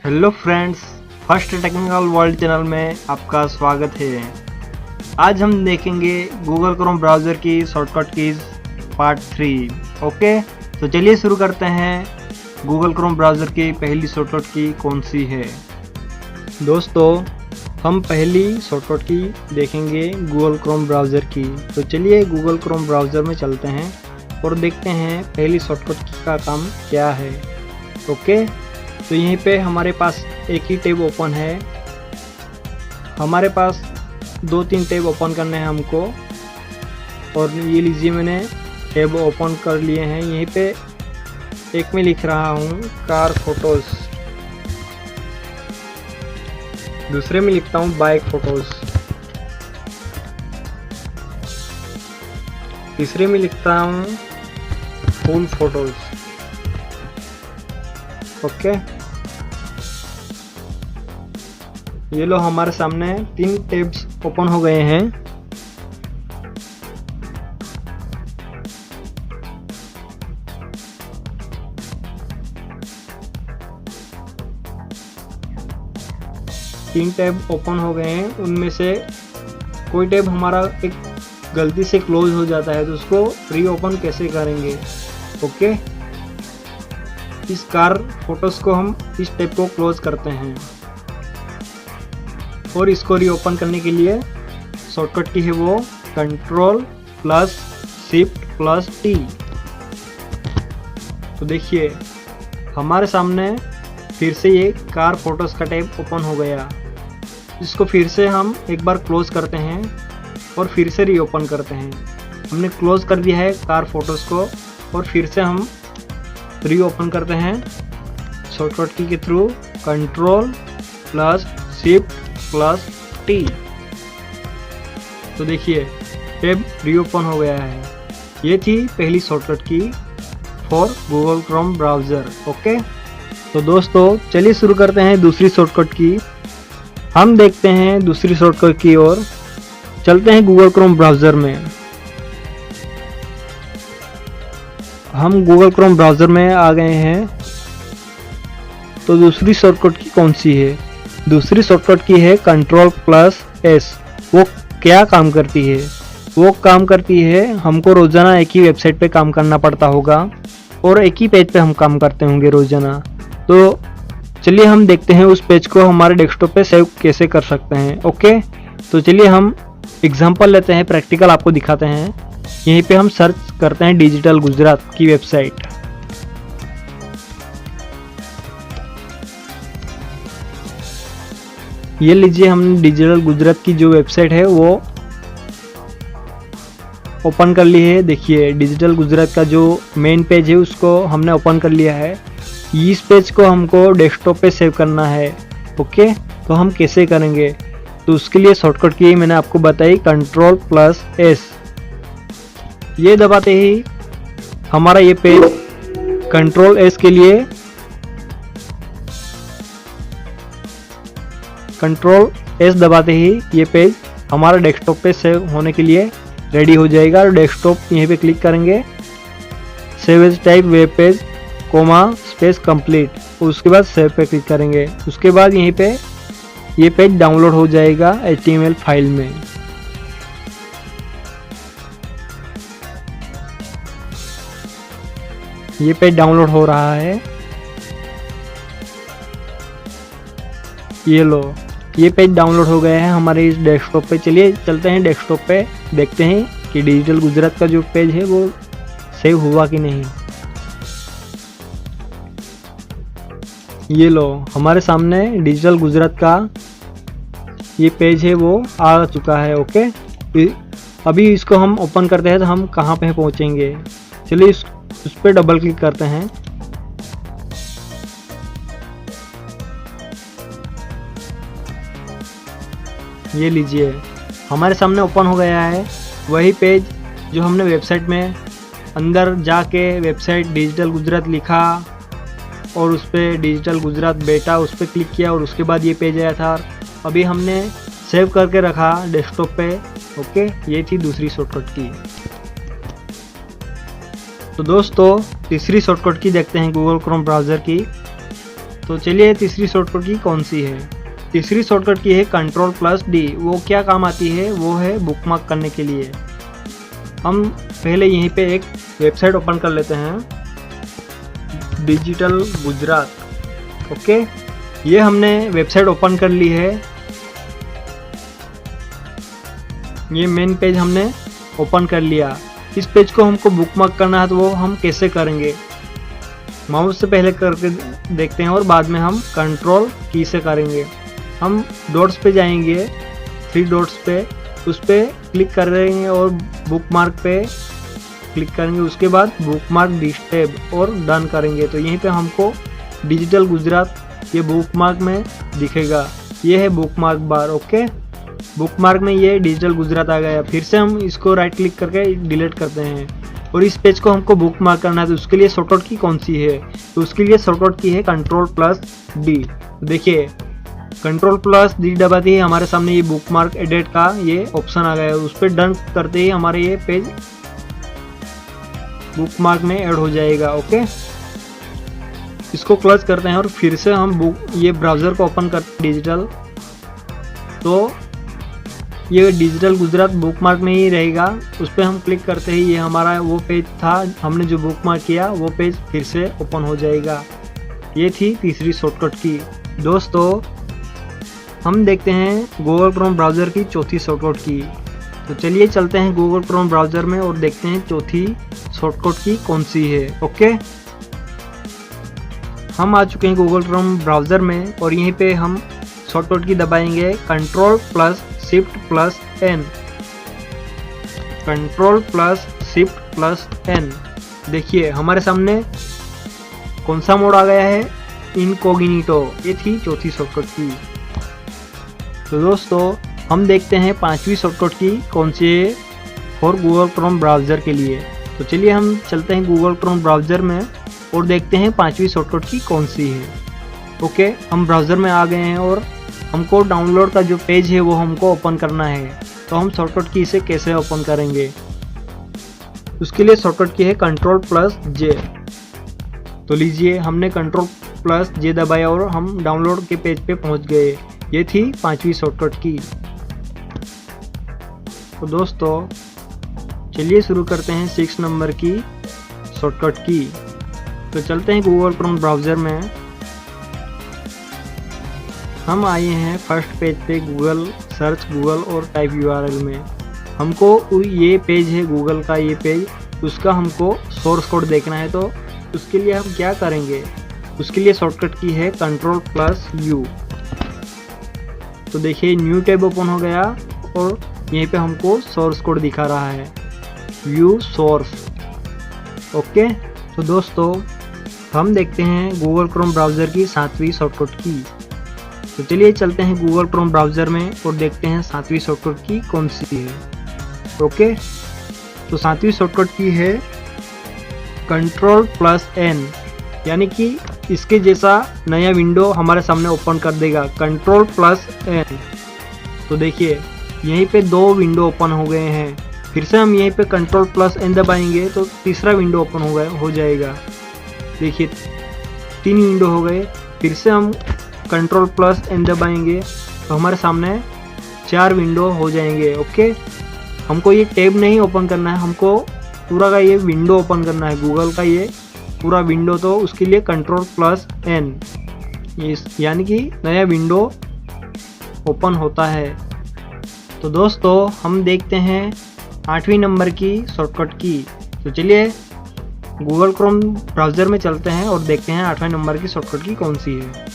Hello friends, first technical world channel में आपका स्वागत है। आज हम देखेंगे गूगल क्रोम ब्राउज़र की शॉर्टकट कीज़ पार्ट 3। ओके, तो चलिए शुरू करते हैं। गूगल क्रोम ब्राउज़र की पहली शॉर्टकट की कौन सी है? दोस्तों, हम पहली शॉर्टकट की देखेंगे गूगल क्रोम ब्राउज़र की। तो चलिए गूगल क्रोम ब्राउज़र में चलते हैं और देखते हैं पहली शॉर्टकट की का काम क्या है। ओके, तो यहीं पे हमारे पास एक ही टैब ओपन है। हमारे पास 2-3 टैब ओपन करने हैं हमको, और ये लीजिए मैंने टैब ओपन कर लिए हैं। यहीं पे एक में लिख रहा हूँ कार फोटोज़, दूसरे में लिखता हूँ बाइक फोटोज़, तीसरे में लिखता हूँ फूल फोटोज़। ओके, ये लो हमारे सामने 3 टैब्स ओपन हो गए हैं। तीन टैब ओपन हो गए हैं, उनमें से कोई टैब हमारा एक गलती से क्लोज हो जाता है, तो उसको रीओपन कैसे करेंगे? ओके, इस कार फोटोज को हम इस टैब को क्लोज करते हैं, और इसको रीओपन करने के लिए शॉर्टकट की है वो Ctrl+Shift+T। तो देखिए हमारे सामने फिर से ये कार फोटोज का टैब ओपन हो गया। इसको फिर से हम एक बार क्लोज करते हैं और फिर से रीओपन करते हैं। हमने क्लोज कर दिया है कार फोटोज को, और फिर से हम रीओपन करते हैं शॉर्टकट की के थ्रू Ctrl+Shift+T। तो देखिए टैब रीओपन हो गया है। ये थी पहली शॉर्टकट की for Google Chrome browser. Okay, तो दोस्तों चलिए शुरू करते हैं दूसरी शॉर्टकट की। हम देखते हैं दूसरी शॉर्टकट की ओर। चलते हैं गूगल क्रोम ब्राउज़र में। हम गूगल क्रोम ब्राउज़र में आ गए हैं। तो दूसरी शॉर्टकट की कौन सी है? दूसरी शॉर्टकट की है Ctrl+S। वो क्या काम करती है? वो काम करती है, हमको रोज़ाना एक ही वेबसाइट पे काम करना पड़ता होगा, और एक ही पेज पे हम काम करते होंगे रोज़ाना। तो चलिए हम देखते हैं उस पेज को हमारे डेस्कटॉप पे सेव कैसे कर सकते हैं। ओके, तो चलिए हम एग्जांपल लेते हैं, प्रैक्टिकल आपको दिखाते हैं। यहीं पे हम सर्च करते हैं डिजिटल गुजरात की वेबसाइट। ये लीजिए हमने डिजिटल गुजरात की जो वेबसाइट है वो ओपन कर ली है। देखिए डिजिटल गुजरात का जो मेन पेज है उसको हमने ओपन कर लिया है। इस पेज को हमको डेस्कटॉप पे सेव करना है। ओके, तो हम कैसे करेंगे? तो उसके लिए शॉर्टकट की मैंने आपको बताई Ctrl+S। ये दबाते ही हमारा ये पेज Ctrl+S के लिए Ctrl+S दबाते ही ये पेज हमारा डेस्कटॉप पे सेव होने के लिए रेडी हो जाएगा। और डेस्कटॉप यहीं पे क्लिक करेंगे, save as type web page space complete, उसके बाद सेव पे क्लिक करेंगे। उसके बाद यहीं पे ये पेज डाउनलोड हो जाएगा HTML फाइल में। ये पेज डाउनलोड हो रहा है। ये लो, ये पेज डाउनलोड हो गया है हमारे इस डेस्कटॉप पे। चलिए चलते हैं डेस्कटॉप पे, देखते हैं कि डिजिटल गुजरात का जो पेज है वो सेव हुआ कि नहीं। ये लो हमारे सामने डिजिटल गुजरात का ये पेज है वो आ चुका है। ओके, अभी इसको हम ओपन करते हैं तो हम कहाँ पे पहुँचेंगे? चलिए उस पर डबल क्लिक करते हैं। ये लीजिए हमारे सामने ओपन हो गया है वही पेज जो हमने वेबसाइट में अंदर जाके वेबसाइट डिजिटल गुजरात लिखा और उस पर डिजिटल गुजरात बेटा उस पर क्लिक किया, और उसके बाद ये पेज आया था। अभी हमने सेव करके रखा डेस्कटॉप पे। ओके, ये थी दूसरी शॉर्टकट की। तो दोस्तों तीसरी शॉर्टकट की देखते हैं गूगल क्रोम ब्राउज़र की। तो चलिए तीसरी शॉर्टकट की कौन सी है। तीसरी शॉर्टकट की है Ctrl+D। वो क्या काम आती है, वो है बुकमार्क करने के लिए। हम पहले यहीं पे एक वेबसाइट ओपन कर लेते हैं, डिजिटल गुजरात। ओके, ये हमने वेबसाइट ओपन कर ली है। ये मेन पेज हमने ओपन कर लिया। इस पेज को हमको बुकमार्क करना है, तो वो हम कैसे करेंगे, माउस से पहले करके देखते हैं और बाद में हम कंट्रोल की से करेंगे। हम डॉट्स पे जाएंगे, 3 डॉट्स पे, उस पे क्लिक करेंगे और बुकमार्क पे क्लिक करेंगे। उसके बाद बुकमार्क डिस्टेब और डन करेंगे। तो यहीं पे हमको डिजिटल गुजरात ये बुकमार्क में दिखेगा। ये है बुकमार्क बार। ओके, बुकमार्क में ये डिजिटल गुजरात आ गया। फिर से हम इसको राइट क्लिक करके डिलीट करते हैं और इस पेज को हमको बुकमार्क करना है। तो उसके लिए शॉर्टकट की कौन सी है, तो उसके लिए शॉर्टकट की है Ctrl+D। देखिए Ctrl+D दबाते ही हमारे सामने ये बुकमार्क एडिट का ये ऑप्शन आ गया है। उस पर डन करते ही हमारे ये पेज बुकमार्क में ऐड हो जाएगा। ओके, इसको क्लोज करते हैं और फिर से हम ये ब्राउज़र को ओपन करते हैं डिजिटल। तो ये डिजिटल गुजरात बुकमार्क में ही रहेगा। उस पर हम क्लिक करते ही ये हमारा वो पेज था, हमने जो बुकमार्क किया वो पेज फिर से ओपन हो जाएगा। ये थी तीसरी शॉर्टकट की। दोस्तों, हम देखते हैं गूगल क्रोम ब्राउज़र की चौथी शॉर्टकट की। तो चलिए चलते हैं गूगल क्रोम ब्राउज़र में और देखते हैं चौथी शॉर्टकट की कौन सी है। ओके, हम आ चुके हैं गूगल क्रोम ब्राउज़र में और यहीं पे हम शॉर्टकट की दबाएंगे Ctrl+Shift+N। Ctrl+Shift+N। देखिए हमारे सामने कौन सा मोड आ गया है, इनकॉग्निटो। ये थी चौथी शॉर्टकट की। तो दोस्तों, हम देखते हैं पांचवी शॉर्टकट की कौन सी है फॉर गूगल क्रोम ब्राउज़र के लिए। तो चलिए हम चलते हैं गूगल क्रोम ब्राउज़र में और देखते हैं पांचवी शॉर्टकट की कौन सी है। ओके, हम ब्राउज़र में आ गए हैं और हमको डाउनलोड का जो पेज है वो हमको ओपन करना है। तो हम शॉर्टकट की इसे कैसे ओपन करेंगे, उसके लिए शॉर्टकट की है Ctrl+J। तो लीजिए हमने Ctrl+J दबाया और हम डाउनलोड के पेज पे पहुंच गए। ये थी पांचवी शॉर्टकट की। तो दोस्तों, चलिए शुरू करते हैं 6 नंबर की शॉर्टकट की। तो चलते हैं गूगल क्रोम ब्राउज़र में। हम आए हैं फर्स्ट पेज पे, गूगल सर्च गूगल और टाइप URL में। हमको ये पेज है गूगल का, ये पेज, उसका हमको सोर्स कोड देखना है। तो उसके लिए हम क्या करेंगे, उसके लिए शॉर्टकट की है Ctrl+U। तो देखिए न्यू टैब ओपन हो गया और यहीं पे हमको सोर्स कोड दिखा रहा है, व्यू सोर्स। ओके, तो दोस्तों हम देखते हैं गूगल क्रोम ब्राउज़र की 7वीं शॉर्टकट की। तो चलिए चलते हैं गूगल क्रोम ब्राउज़र में और देखते हैं 7वीं शॉर्टकट की कौन सी है। ओके, तो 7वीं शॉर्टकट की है Ctrl+N, यानी कि इसके जैसा नया विंडो हमारे सामने ओपन कर देगा, Ctrl+N। तो देखिए यहीं पे 2 विंडो ओपन हो गए हैं। फिर से हम यहीं पे Ctrl+N दबाएंगे तो तीसरा विंडो ओपन हो जाएगा। देखिए 3 विंडो हो गए। फिर से हम Ctrl+N दबाएंगे तो हमारे सामने 4 विंडो हो जाएंगे। ओके, हमको ये टैब नहीं ओपन करना है, हमको पूरा का ये विंडो ओपन करना है, गूगल का ये पूरा विंडो। तो उसके लिए Ctrl+N, यानी कि नया विंडो ओपन होता है। तो दोस्तों हम देखते हैं 8वीं नंबर की शॉर्टकट की। तो चलिए गूगल क्रोम ब्राउज़र में चलते हैं और देखते हैं 8वें नंबर की शॉर्टकट की कौन सी है।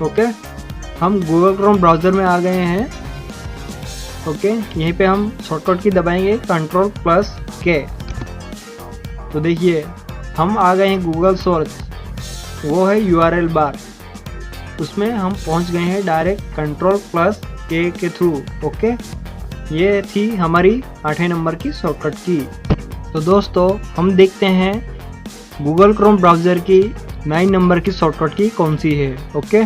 ओके, हम गूगल क्रोम ब्राउज़र में आ गए हैं। ओके, यहीं पे हम शॉर्टकट की दबाएंगे Ctrl+K। तो देखिए हम आ गए हैं गूगल सोर्स, वो है URL बार, उसमें हम पहुंच गए हैं डायरेक्ट Ctrl+K के थ्रू। ओके, ये थी हमारी 8वें नंबर की शॉर्टकट की। तो दोस्तों हम देखते हैं गूगल क्रोम ब्राउज़र की 9 नंबर की शॉर्टकट की कौन सी है। ओके,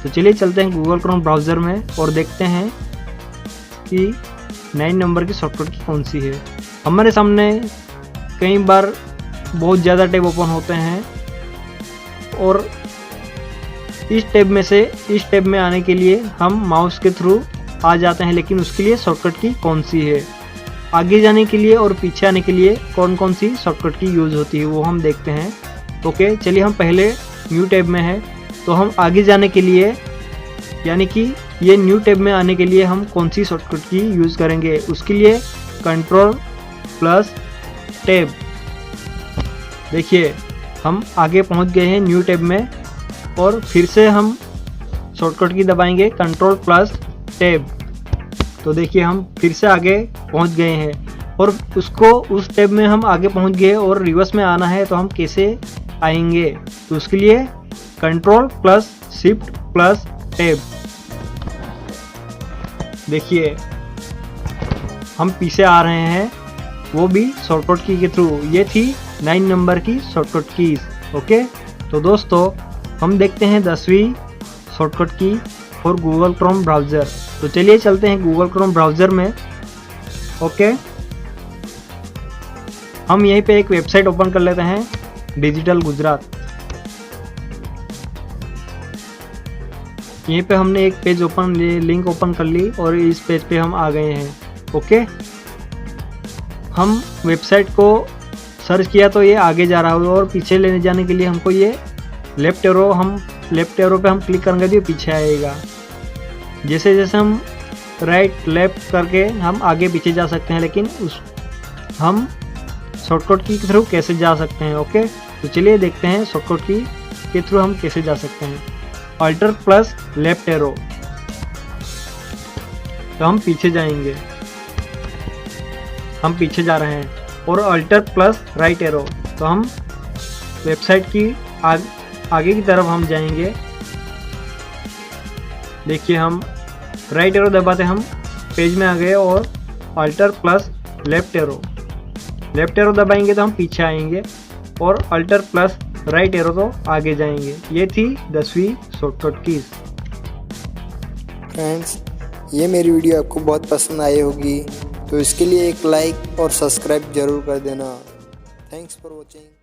तो चलिए चलते हैं गूगल क्रोम ब्राउज़र में और देखते हैं कि 9 नंबर की शॉर्टकट की कौन सी है। हमारे सामने कई बार बहुत ज़्यादा टैब ओपन होते हैं और इस टैब में से इस टैब में आने के लिए हम माउस के थ्रू आ जाते हैं, लेकिन उसके लिए शॉर्टकट की कौन सी है। आगे जाने के लिए और पीछे आने के लिए कौन कौन सी शॉर्टकट की यूज़ होती है वो हम देखते हैं। ओके, चलिए हम पहले न्यू टैब में है, तो हम आगे जाने के लिए यानी कि ये न्यू टैब में आने के लिए हम कौन सी शॉर्टकट की यूज़ करेंगे। उसके लिए कंट्रोल प्लस टैब। देखिए हम आगे पहुंच गए हैं न्यू टैब में, और फिर से हम शॉर्टकट की दबाएंगे कंट्रोल प्लस टैब। तो देखिए हम फिर से आगे पहुंच गए हैं, और उस टैब में हम आगे पहुंच गए और रिवर्स में आना है तो हम कैसे आएंगे। तो उसके लिए control plus shift plus tab. देखिए हम पीछे आ रहे हैं, वो भी शॉर्टकट की के थ्रू। ये थी 9 नंबर की शॉर्टकट कीज। ओके, तो दोस्तों हम देखते हैं 10वीं शॉर्टकट की फॉर गूगल क्रोम ब्राउज़र। तो चलिए चलते हैं गूगल क्रोम ब्राउज़र में। ओके, हम यहीं पे एक वेबसाइट ओपन कर लेते हैं, डिजिटल गुजरात। यहीं पे हमने एक पेज ओपन लिंक ओपन कर ली और इस पेज पे हम आ गए हैं। ओके, हम वेबसाइट को सर्च किया तो ये आगे जा रहा होगा, और पीछे लेने जाने के लिए हमको ये लेफ्ट एरो पे हम क्लिक करेंगे तो ये पीछे आएगा। जैसे जैसे हम राइट लेफ्ट करके हम आगे पीछे जा सकते हैं, लेकिन हम शॉर्टकट की के थ्रू कैसे जा सकते हैं। ओके, तो चलिए देखते हैं शॉर्टकट की के थ्रू हम कैसे जा सकते हैं। अल्टर प्लस लेफ्ट एरो, तो हम पीछे जाएंगे, हम पीछे जा रहे हैं। और अल्टर प्लस राइट एरो, तो हम वेबसाइट की आगे की तरफ हम जाएंगे। देखिए हम राइट एरो दबाते हम पेज में आ गए, और अल्टर प्लस लेफ्ट एरो दबाएंगे तो हम पीछे आएंगे, और अल्टर प्लस राइट एरो तो आगे जाएंगे। ये थी 10वीं शॉर्टकट कीज। फ्रेंड्स, ये मेरी वीडियो आपको बहुत पसंद आई होगी, तो इसके लिए एक लाइक और सब्सक्राइब जरूर कर देना। Thanks for watching.